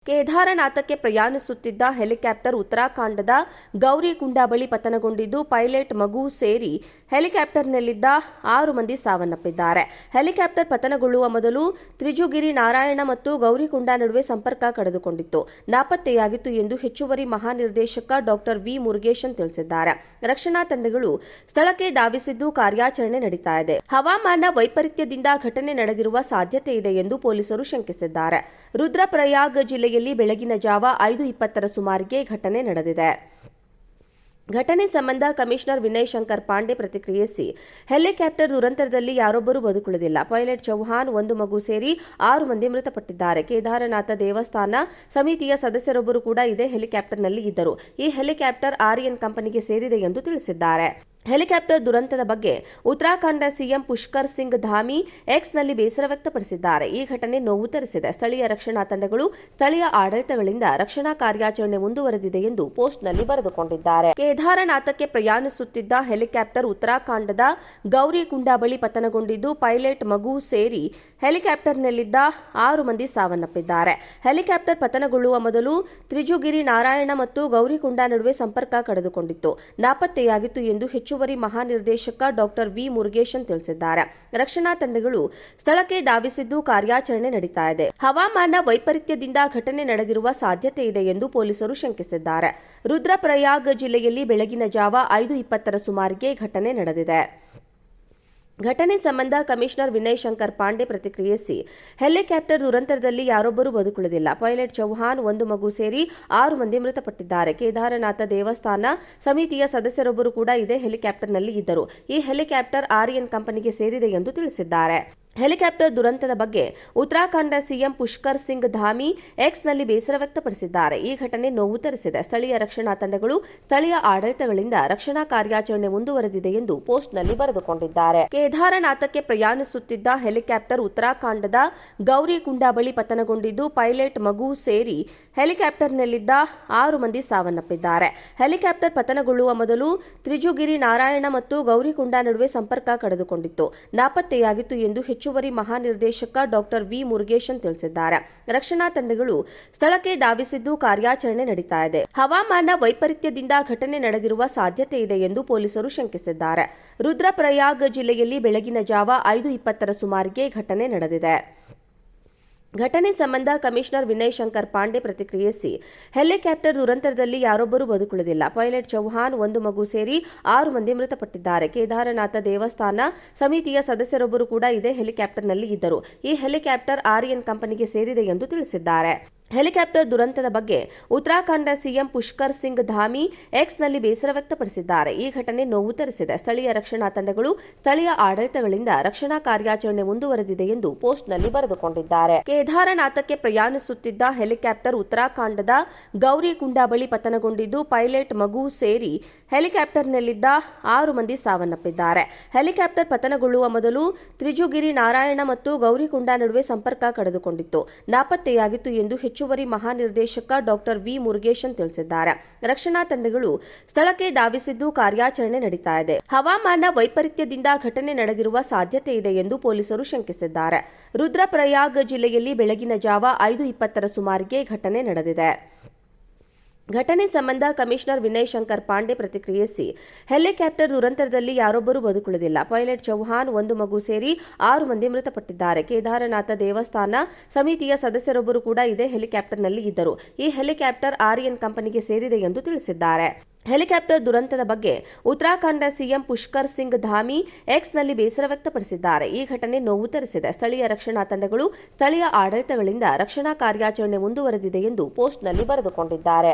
ಕೇದಾರನಾಥಕ್ಕೆ ಪ್ರಯಾಣಿಸುತ್ತಿದ್ದ ಹೆಲಿಕಾಪ್ಟರ್ ಉತ್ತರಾಖಂಡದ ಗೌರಿಕುಂಡ ಬಳಿ ಪತನಗೊಂಡಿದ್ದು, ಪೈಲಟ್ ಮಗು ಸೇರಿ ಹೆಲಿಕಾಪ್ಟರ್ನಲ್ಲಿದ್ದ 6 ಮಂದಿ ಸಾವನ್ನಪ್ಪಿದ್ದಾರೆ. ಹೆಲಿಕಾಪ್ಟರ್ ಪತನಗೊಳ್ಳುವ ಮೊದಲು ತ್ರಿಜುಗಿರಿ ನಾರಾಯಣ ಮತ್ತು ಗೌರಿಕುಂಡ ನಡುವೆ ಸಂಪರ್ಕ ಕಡಿದುಕೊಂಡಿತ್ತು, ನಾಪತ್ತೆಯಾಗಿತ್ತು ಎಂದು ಹೆಚ್ಚುವರಿ ಮಹಾನಿರ್ದೇಶಕ ಡಾ ವಿ ಮುರುಗೇಶನ್ ತಿಳಿಸಿದ್ದಾರೆ. ರಕ್ಷಣಾ ತಂಡಗಳು ಸ್ಥಳಕ್ಕೆ ಧಾವಿಸಿದ್ದು ಕಾರ್ಯಾಚರಣೆ ನಡೆಯುತ್ತಾ ಇದೆ. ಹವಾಮಾನ ವೈಪರೀತ್ಯದಿಂದ ಘಟನೆ ನಡೆದಿರುವ ಸಾಧ್ಯತೆ ಇದೆ ಎಂದು ಪೊಲೀಸರು ಶಂಕಿಸಿದ್ದಾರೆ. ರುದ್ರಪ್ರಯಾಗ್ ಜಿಲ್ಲೆಯಲ್ಲಿ ಬೆಳಗಿನ ಜಾವ 5:20 ಸುಮಾರಿಗೆ ಘಟನೆ ನಡೆದಿದೆ. ಘಟನೆ ಸಂಬಂಧ ಕಮಿಷನರ್ ವಿನಯ್ ಶಂಕರ್ ಪಾಂಡೆ ಪ್ರತಿಕ್ರಿಯಿಸಿ, ಹೆಲಿಕಾಪ್ಟರ್ ದುರಂತದಲ್ಲಿ ಯಾರೊಬ್ಬರೂ ಬದುಕುಳಿದಿಲ್ಲ. ಪೈಲಟ್ ಚೌಹಾನ್, 1 ಮಗು ಸೇರಿ 6 ಮಂದಿ ಮೃತಪಟ್ಟಿದ್ದಾರೆ. ಕೇದಾರನಾಥ ದೇವಸ್ಥಾನ ಸಮಿತಿಯ ಸದಸ್ಯರೊಬ್ಬರು ಕೂಡ ಇದೇ ಹೆಲಿಕಾಪ್ಟರ್ನಲ್ಲಿ ಇದ್ದರು. ಈ ಹೆಲಿಕಾಪ್ಟರ್ ಆರ್ಯನ್ ಕಂಪನಿಗೆ ಸೇರಿದೆ ಎಂದು ತಿಳಿಸಿದ್ದಾರೆ. ಹೆಲಿಕಾಪ್ಟರ್ ದುರಂತದ ಬಗ್ಗೆ ಉತ್ತರಾಖಂಡ ಸಿಎಂ ಪುಷ್ಕರ್ ಸಿಂಗ್ ಧಾಮಿ ಎಕ್ಸ್ನಲ್ಲಿ ಬೇಸರ ವ್ಯಕ್ತಪಡಿಸಿದ್ದಾರೆ. ಈ ಘಟನೆ ನೋವು ತರಿಸಿದೆ. ಸ್ಥಳೀಯ ರಕ್ಷಣಾ ತಂಡಗಳು, ಸ್ಥಳೀಯ ಆಡಳಿತಗಳಿಂದ ರಕ್ಷಣಾ ಕಾರ್ಯಾಚರಣೆ ಮುಂದುವರೆದಿದೆ ಎಂದು ಪೋಸ್ಟ್ನಲ್ಲಿ ಬರೆದುಕೊಂಡಿದ್ದಾರೆ. ಕೇದಾರನಾಥಕ್ಕೆ ಪ್ರಯಾಣಿಸುತ್ತಿದ್ದ ಹೆಲಿಕಾಪ್ಟರ್ ಉತ್ತರಾಖಂಡದ ಗೌರಿಕುಂಡ ಬಳಿ ಪತನಗೊಂಡಿದ್ದು, ಪೈಲಟ್ ಮಗು ಸೇರಿ ಹೆಲಿಕಾಪ್ಟರ್ನಲ್ಲಿದ್ದ 6 ಮಂದಿ ಸಾವನ್ನಪ್ಪಿದ್ದಾರೆ. ಹೆಲಿಕಾಪ್ಟರ್ ಪತನಗೊಳ್ಳುವ ಮೊದಲು ತ್ರಿಜುಗಿರಿ ನಾರಾಯಣ ಮತ್ತು ಗೌರಿಕುಂಡ ನಡುವೆ ಸಂಪರ್ಕ ಕಡಿದುಕೊಂಡಿತ್ತು, ನಾಪತ್ತೆಯಾಗಿತ್ತು ಎಂದು ಹೆಚ್ಚುವರಿ ಮಹಾನಿರ್ದೇಶಕ ಡಾ ವಿ ಮುರುಗೇಶನ್ ತಿಳಿಸಿದ್ದಾರೆ. ರಕ್ಷಣಾ ತಂಡಗಳು ಸ್ಥಳಕ್ಕೆ ಧಾವಿಸಿದ್ದು ಕಾರ್ಯಾಚರಣೆ ನಡೆಯುತ್ತಾ ಇದೆ. ಹವಾಮಾನ ವೈಪರೀತ್ಯದಿಂದ ಘಟನೆ ನಡೆದಿರುವ ಸಾಧ್ಯತೆ ಇದೆ ಎಂದು ಪೊಲೀಸರು ಶಂಕಿಸಿದ್ದಾರೆ. ರುದ್ರಪ್ರಯಾಗ್ ಜಿಲ್ಲೆಯಲ್ಲಿ ಬೆಳಗಿನ ಜಾವ 5:20 ಸುಮಾರಿಗೆ ಘಟನೆ ನಡೆದಿದೆ. ಘಟನೆ ಸಂಬಂಧ ಕಮಿಷನರ್ ವಿನಯ್ ಶಂಕರ್ ಪಾಂಡೆ ಪ್ರತಿಕ್ರಿಯಿಸಿ, ಹೆಲಿಕಾಪ್ಟರ್ ದುರಂತದಲ್ಲಿ ಯಾರೊಬ್ಬರೂ ಬದುಕುಳಿದಿಲ್ಲ. ಪೈಲಟ್ ಚೌಹಾನ್, 1 ಮಗು ಸೇರಿ 6 ಮಂದಿ ಮೃತಪಟ್ಟಿದ್ದಾರೆ. ಕೇದಾರನಾಥ ದೇವಸ್ಥಾನ ಸಮಿತಿಯ ಸದಸ್ಯರೊಬ್ಬರು ಕೂಡ ಇದೇ ಹೆಲಿಕಾಪ್ಟರ್ನಲ್ಲಿ ಇದ್ದರು. ಈ ಹೆಲಿಕಾಪ್ಟರ್ ಆರ್ಯನ್ ಕಂಪನಿಗೆ ಸೇರಿದೆ ಎಂದು ತಿಳಿಸಿದ್ದಾರೆ. ಹೆಲಿಕಾಪ್ಟರ್ ದುರಂತದ ಬಗ್ಗೆ ಉತ್ತರಾಖಂಡ ಸಿಎಂ ಪುಷ್ಕರ್ ಸಿಂಗ್ ಧಾಮಿ ಎಕ್ಸ್ನಲ್ಲಿ ಬೇಸರ ವ್ಯಕ್ತಪಡಿಸಿದ್ದಾರೆ. ಈ ಘಟನೆ ನೋವು ತರಿಸಿದೆ. ಸ್ಥಳೀಯ ರಕ್ಷಣಾ ತಂಡಗಳು, ಸ್ಥಳೀಯ ಆಡಳಿತಗಳಿಂದ ರಕ್ಷಣಾ ಕಾರ್ಯಾಚರಣೆ ಮುಂದುವರೆದಿದೆ ಎಂದು ಪೋಸ್ಟ್ನಲ್ಲಿ ಬರೆದುಕೊಂಡಿದ್ದಾರೆ. ಕೇದಾರನಾಥಕ್ಕೆ ಪ್ರಯಾಣಿಸುತ್ತಿದ್ದ ಹೆಲಿಕಾಪ್ಟರ್ ಉತ್ತರಾಖಂಡದ ಗೌರಿಕುಂಡ ಬಳಿ ಪತನಗೊಂಡಿದ್ದು, ಪೈಲಟ್ ಮಗು ಸೇರಿ ಹೆಲಿಕಾಪ್ಟರ್ನಲ್ಲಿದ್ದ 6 ಮಂದಿ ಸಾವನ್ನಪ್ಪಿದ್ದಾರೆ. ಹೆಲಿಕಾಪ್ಟರ್ ಪತನಗೊಳ್ಳುವ ಮೊದಲು ತ್ರಿಜುಗಿರಿ ನಾರಾಯಣ ಮತ್ತು ಗೌರಿಕುಂಡ ನಡುವೆ ಸಂಪರ್ಕ ಕಡಿದುಕೊಂಡಿತ್ತು, ನಾಪತ್ತೆಯಾಗಿತ್ತು ಎಂದು ಹೆಚ್ಚುವರಿ ಮಹಾನಿರ್ದೇಶಕ ಡಾ ವಿ ಮುರುಗೇಶನ್ ತಿಳಿಸಿದ್ದಾರೆ. ರಕ್ಷಣಾ ತಂಡಗಳು ಸ್ಥಳಕ್ಕೆ ಧಾವಿಸಿದ್ದು ಕಾರ್ಯಾಚರಣೆ ನಡೆಯುತ್ತಾ ಇದೆ. ಹವಾಮಾನ ವೈಪರೀತ್ಯದಿಂದ ಘಟನೆ ನಡೆದಿರುವ ಸಾಧ್ಯತೆ ಇದೆ ಎಂದು ಪೊಲೀಸರು ಶಂಕಿಸಿದ್ದಾರೆ. ರುದ್ರಪ್ರಯಾಗ್ ಜಿಲ್ಲೆಯಲ್ಲಿ ಬೆಳಗಿನ ಜಾವ 5:20 ಸುಮಾರಿಗೆ ಘಟನೆ ನಡೆದಿದೆ. ಘಟನೆ ಸಂಬಂಧ ಕಮಿಷನರ್ ವಿನಯ್ ಶಂಕರ್ ಪಾಂಡೆ ಪ್ರತಿಕ್ರಿಯಿಸಿ, ಹೆಲಿಕಾಪ್ಟರ್ ದುರಂತದಲ್ಲಿ ಯಾರೊಬ್ಬರೂ ಬದುಕುಳಿದಿಲ್ಲ. ಪೈಲಟ್ ಚೌಹಾನ್, 1 ಮಗು ಸೇರಿ 6 ಮಂದಿ ಮೃತಪಟ್ಟಿದ್ದಾರೆ. ಕೇದಾರನಾಥ ದೇವಸ್ಥಾನ ಸಮಿತಿಯ ಸದಸ್ಯರೊಬ್ಬರು ಕೂಡ ಇದೇ ಹೆಲಿಕಾಪ್ಟರ್ನಲ್ಲಿ ಇದ್ದರು. ಈ ಹೆಲಿಕಾಪ್ಟರ್ ಆರ್ಯನ್ ಕಂಪನಿಗೆ ಸೇರಿದೆ ಎಂದು ತಿಳಿಸಿದ್ದಾರೆ. ಹೆಲಿಕಾಪ್ಟರ್ ದುರಂತದ ಬಗ್ಗೆ ಉತ್ತರಾಖಂಡ ಸಿಎಂ ಪುಷ್ಕರ್ ಸಿಂಗ್ ಧಾಮಿ ಎಕ್ಸ್ನಲ್ಲಿ ಬೇಸರ ವ್ಯಕ್ತಪಡಿಸಿದ್ದಾರೆ. ಈ ಘಟನೆ ನೋವು ತರಿಸಿದೆ. ಸ್ಥಳೀಯ ರಕ್ಷಣಾ ತಂಡಗಳು, ಸ್ಥಳೀಯ ಆಡಳಿತಗಳಿಂದ ರಕ್ಷಣಾ ಕಾರ್ಯಾಚರಣೆ ಮುಂದುವರೆದಿದೆ ಎಂದು ಪೋಸ್ಟ್ನಲ್ಲಿ ಬರೆದುಕೊಂಡಿದ್ದಾರೆ. ಕೇದಾರನಾಥಕ್ಕೆ ಪ್ರಯಾಣಿಸುತ್ತಿದ್ದ ಹೆಲಿಕಾಪ್ಟರ್ ಉತ್ತರಾಖಂಡದ ಗೌರಿಕುಂಡ ಬಳಿ ಪತನಗೊಂಡಿದ್ದು, ಪೈಲಟ್ ಮಗು ಸೇರಿ ಹೆಲಿಕಾಪ್ಟರ್ನಲ್ಲಿದ್ದ 6 ಮಂದಿ ಸಾವನ್ನಪ್ಪಿದ್ದಾರೆ. ಹೆಲಿಕಾಪ್ಟರ್ ಪತನಗೊಳ್ಳುವ ಮೊದಲು ತ್ರಿಜುಗಿರಿ ನಾರಾಯಣ ಮತ್ತು ಗೌರಿಕುಂಡ ನಡುವೆ ಸಂಪರ್ಕ ಕಡಿದುಕೊಂಡಿತ್ತು, ನಾಪತ್ತೆಯಾಗಿತ್ತು ಎಂದು ಹೆಚ್ಚುವರಿ ಮಹಾನಿರ್ದೇಶಕ ಡಾ ವಿ ಮುರುಗೇಶನ್ ತಿಳಿಸಿದ್ದಾರೆ. ರಕ್ಷಣಾ ತಂಡಗಳು ಸ್ಥಳಕ್ಕೆ ಧಾವಿಸಿದ್ದು ಕಾರ್ಯಾಚರಣೆ ನಡೆಯುತ್ತಾ ಇದೆ. ಹವಾಮಾನ ವೈಪರೀತ್ಯದಿಂದ ಘಟನೆ ನಡೆದಿರುವ ಸಾಧ್ಯತೆ ಇದೆ ಎಂದು ಪೊಲೀಸರು ಶಂಕಿಸಿದ್ದಾರೆ. ರುದ್ರಪ್ರಯಾಗ್ ಜಿಲ್ಲೆಯಲ್ಲಿ ಬೆಳಗಿನ ಜಾವ 5:20 ಸುಮಾರಿಗೆ ಘಟನೆ ನಡೆದಿದೆ. ಘಟನೆ ಸಂಬಂಧ ಕಮಿಷನರ್ ವಿನಯ್ ಶಂಕರ್ ಪಾಂಡೆ ಪ್ರತಿಕ್ರಿಯಿಸಿ, ಹೆಲಿಕಾಪ್ಟರ್ ದುರಂತದಲ್ಲಿ ಯಾರೊಬ್ಬರೂ ಬದುಕುಳಿದಿಲ್ಲ. ಪೈಲಟ್ ಚೌಹಾನ್, 1 ಮಗು ಸೇರಿ 6 ಮಂದಿ ಮೃತಪಟ್ಟಿದ್ದಾರೆ. ಕೇದಾರನಾಥ ದೇವಸ್ಥಾನ ಸಮಿತಿಯ ಸದಸ್ಯರೊಬ್ಬರು ಕೂಡ ಇದೇ ಹೆಲಿಕಾಪ್ಟರ್ನಲ್ಲಿ ಇದ್ದರು. ಈ ಹೆಲಿಕಾಪ್ಟರ್ ಆರ್ಯನ್ ಕಂಪನಿಗೆ ಸೇರಿದೆ ಎಂದು ತಿಳಿಸಿದ್ದಾರೆ. ಹೆಲಿಕಾಪ್ಟರ್ ದುರಂತದ ಬಗ್ಗೆ ಉತ್ತರಾಖಂಡ ಸಿಎಂ ಪುಷ್ಕರ್ ಸಿಂಗ್ ಧಾಮಿ ಎಕ್ಸ್ನಲ್ಲಿ ಬೇಸರ ವ್ಯಕ್ತಪಡಿಸಿದ್ದಾರೆ. ಈ ಘಟನೆ ನೋವು ತರಿಸಿದೆ. ಸ್ಥಳೀಯ ರಕ್ಷಣಾ ತಂಡಗಳು, ಸ್ಥಳೀಯ ಆಡಳಿತಗಳಿಂದ ರಕ್ಷಣಾ ಕಾರ್ಯಾಚರಣೆ ಮುಂದುವರೆದಿದೆ ಎಂದು ಪೋಸ್ಟ್ನಲ್ಲಿ ಬರೆದುಕೊಂಡಿದ್ದಾರೆ.